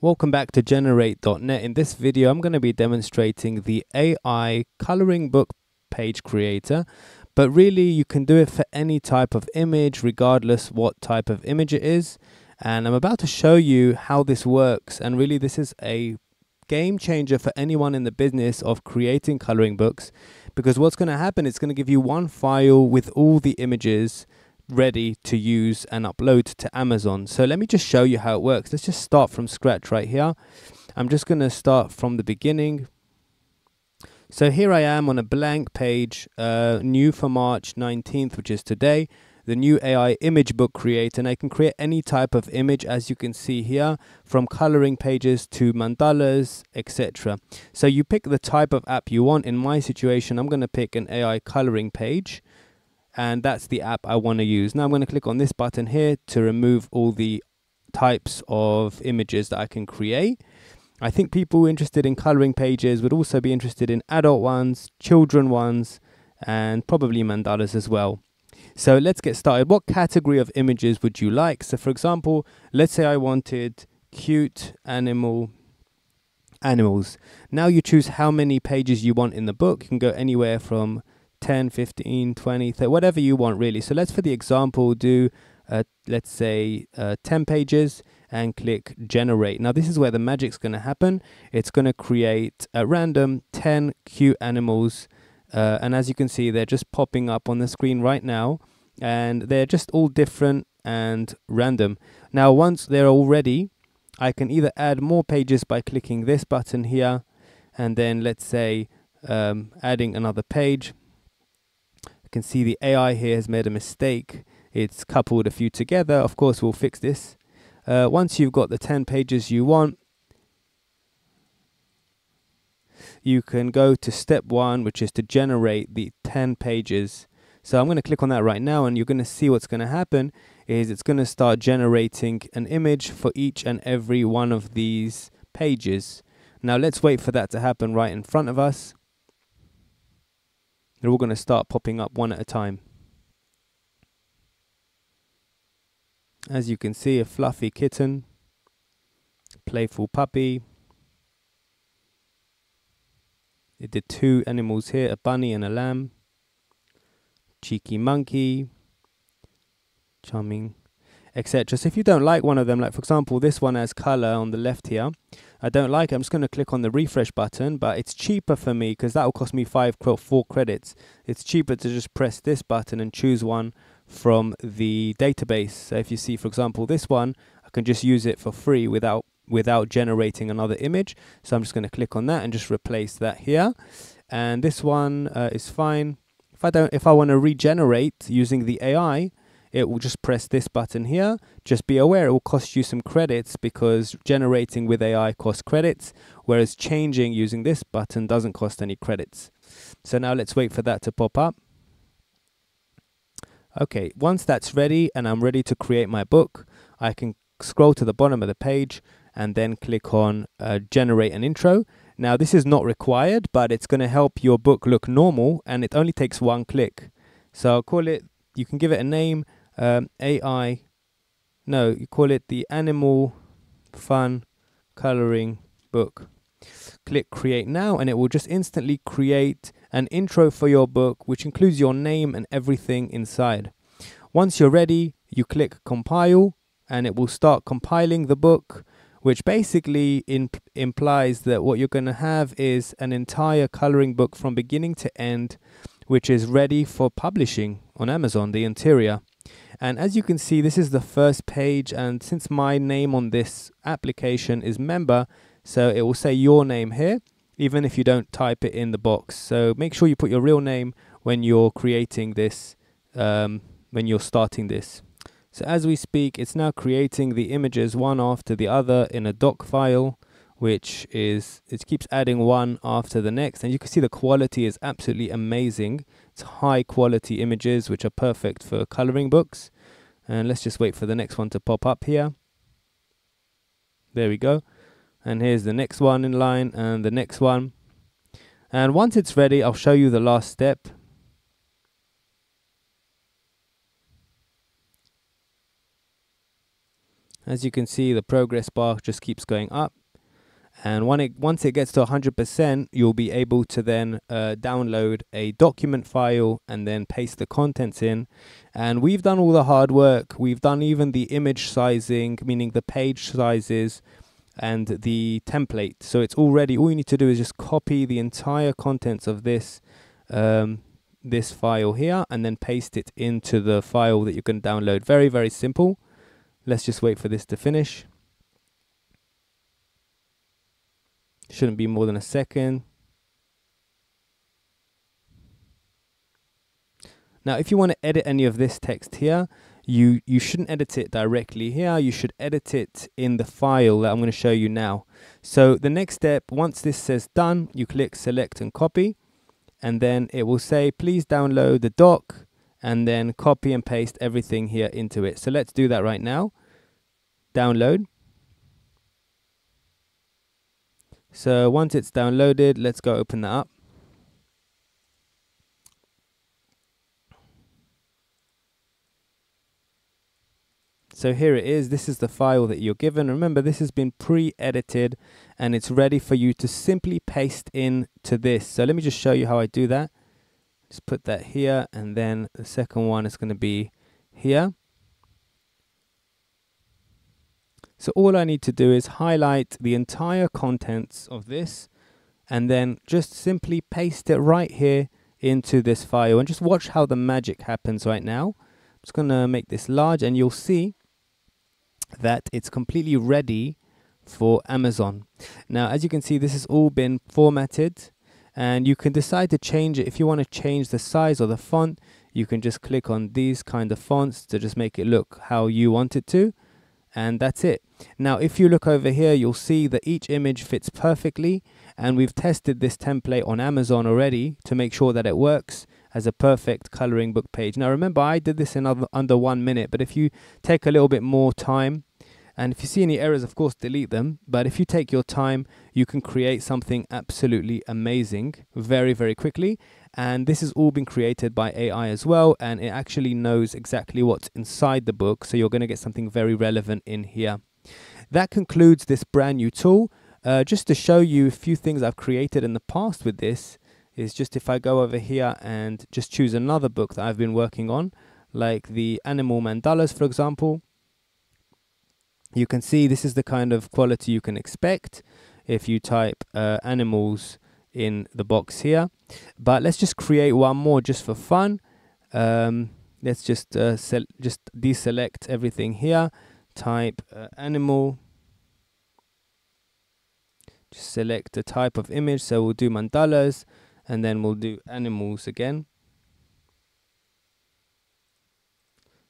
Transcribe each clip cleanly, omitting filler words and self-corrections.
Welcome back to Generait.net. In this video, I'm going to be demonstrating the AI coloring book page creator, but really you can do it for any type of image, regardless what type of image it is. And I'm about to show you how this works. And really this is a game changer for anyone in the business of creating coloring books, because what's going to happen, it's going to give you one file with all the images ready to use and upload to Amazon. So let me just show you how it works. Let's just start from scratch right here. I'm just going to start from the beginning. So here I am on a blank page, new for March 19th, which is today, the new AI image book creator, and I can create any type of image, as you can see here, from coloring pages to mandalas, etc. So you pick the type of app you want. In my situation, I'm going to pick an AI coloring page, and that's the app I want to use. Now I'm going to click on this button here to remove all the types of images that I can create. I think people interested in coloring pages would also be interested in adult ones, children ones, and probably mandalas as well. So let's get started. What category of images would you like? So for example, let's say I wanted cute animals. Now you choose how many pages you want in the book. You can go anywhere from 10, 15, 20, 30, whatever you want really. So let's, for the example, do let's say 10 pages and click generate. Now this is where the magic's going to happen. It's going to create at random 10 cute animals, and as you can see, they're just popping up on the screen right now, and they're just all different and random. Now once they're all ready, I can either add more pages by clicking this button here, and then let's say adding another page. You can see the AI here has made a mistake. It's coupled a few together. Of course, we'll fix this. Once you've got the 10 pages you want, you can go to step 1, which is to generate the 10 pages. So I'm going to click on that right now, and you're going to see what's going to happen is it's going to start generating an image for each and every one of these pages. Now let's wait for that to happen right in front of us. They're all going to start popping up one at a time. As you can see, a fluffy kitten, playful puppy. It did 2 animals here, a bunny and a lamb. Cheeky monkey, charming, etc. So if you don't like one of them, like for example, this one has color on the left here, I don't like it, I'm just going to click on the refresh button, but it's cheaper for me because that will cost me 4 credits. It's cheaper to just press this button and choose one from the database. So if you see, for example, this one, I can just use it for free without generating another image. So I'm just going to click on that and just replace that here. And this one is fine. If I want to regenerate using the AI, it will just press this button here. Just be aware it will cost you some credits, because generating with AI costs credits, whereas changing using this button doesn't cost any credits. So now let's wait for that to pop up. Okay, once that's ready and I'm ready to create my book, I can scroll to the bottom of the page and then click on generate an intro. Now this is not required, but it's going to help your book look normal, and it only takes 1 click. So I'll call it, you can give it a name, you call it the Animal Fun Coloring Book. Click create now, and it will just instantly create an intro for your book, which includes your name and everything inside. Once you're ready, you click compile, and it will start compiling the book, which basically implies that what you're going to have is an entire coloring book from beginning to end, which is ready for publishing on Amazon, the interior. And as you can see, this is the first page, and since my name on this application is member, so it will say your name here, even if you don't type it in the box. So make sure you put your real name when you're creating this, when you're starting this. So as we speak, it's now creating the images one after the other in a doc file, which is, it keeps adding one after the next, and you can see the quality is absolutely amazing. It's high quality images which are perfect for coloring books. And let's just wait for the next one to pop up here. There we go. And here's the next one in line, and the next one. And once it's ready, I'll show you the last step. As you can see, the progress bar just keeps going up. And once it gets to 100%, you'll be able to then download a document file and then paste the contents in. And we've done all the hard work. We've done even the image sizing, meaning the page sizes and the template. So it's already, all you need to do is just copy the entire contents of this this file here and then paste it into the file that you can download. Very, very simple. Let's just wait for this to finish. Shouldn't be more than a second. Now, if you want to edit any of this text here, you shouldn't edit it directly here. You should edit it in the file that I'm going to show you now. So the next step, once this says done, you click select and copy, and then it will say, please download the doc, and then copy and paste everything here into it. So let's do that right now. Download. So once it's downloaded, let's go open that up. So here it is. This is the file that you're given. Remember, this has been pre-edited and it's ready for you to simply paste in to this. So let me just show you how I do that. Just put that here, and then the second one is going to be here. So all I need to do is highlight the entire contents of this and then just simply paste it right here into this file, and just watch how the magic happens right now. I'm just going to make this large, and you'll see that it's completely ready for Amazon. Now, as you can see, this has all been formatted, and you can decide to change it. If you want to change the size or the font, you can just click on these kind of fonts to just make it look how you want it to. And that's it. Now, if you look over here, you'll see that each image fits perfectly, and we've tested this template on Amazon already to make sure that it works as a perfect coloring book page. Now, remember, I did this in under 1 minute, but if you take a little bit more time, and if you see any errors, of course, delete them. But if you take your time, you can create something absolutely amazing very, very quickly. And this has all been created by AI as well, and it actually knows exactly what's inside the book. So you're going to get something very relevant in here. That concludes this brand new tool. Just to show you a few things I've created in the past with this, is just if I go over here and just choose another book that I've been working on, like the animal mandalas, for example. You can see this is the kind of quality you can expect if you type animals in the box here. But let's just create one more just for fun. Let's just deselect everything here. Type animal. Just select the type of image. So we'll do mandalas, and then we'll do animals again.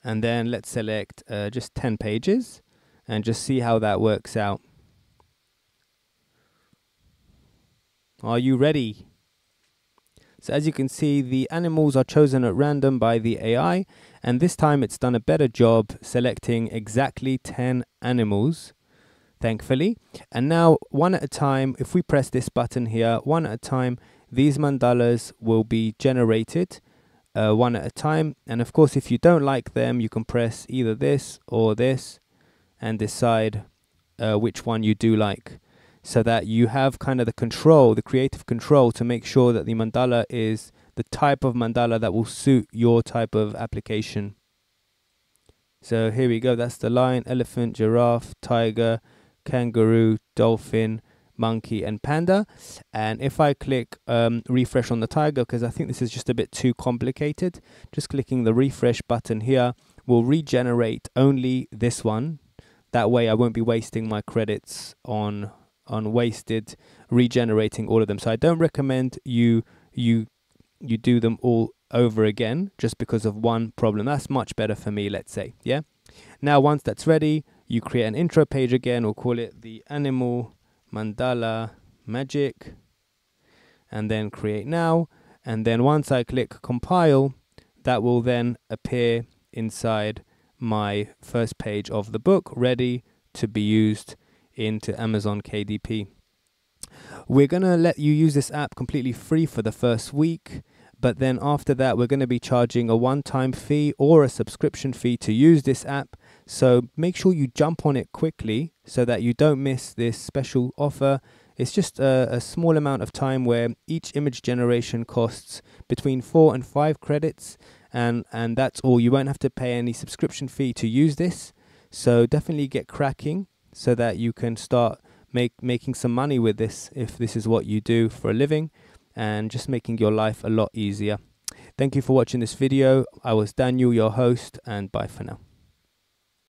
And then let's select just 10 pages. And just see how that works out. Are you ready? So as you can see, the animals are chosen at random by the AI, and this time it's done a better job selecting exactly 10 animals, thankfully. And now, one at a time, if we press this button here, one at a time, these mandalas will be generated one at a time. And of course, if you don't like them, you can press either this or this and decide which one you do like, so that you have kind of the control, the creative control, to make sure that the mandala is the type of mandala that will suit your type of application. So here we go. That's the lion, elephant, giraffe, tiger, kangaroo, dolphin, monkey, and panda. And if I click refresh on the tiger, because I think this is just a bit too complicated, just clicking the refresh button here will regenerate only this one. That way I won't be wasting my credits on wasted regenerating all of them. So I don't recommend you do them all over again just because of one problem. That's much better for me, let's say. Yeah. Now, once that's ready, you create an intro page again. We'll call it the animal mandala magic, and then create now. And then once I click compile, that will then appear inside my first page of the book, ready to be used into Amazon KDP. We're going to let you use this app completely free for the first week, but then after that we're going to be charging a one-time fee or a subscription fee to use this app. So make sure you jump on it quickly so that you don't miss this special offer. It's just a small amount of time where each image generation costs between 4 and 5 credits, and that's all. You won't have to pay any subscription fee to use this. So definitely get cracking so that you can start making some money with this if this is what you do for a living, and just making your life a lot easier. Thank you for watching this video. I was Daniel, your host, and bye for now.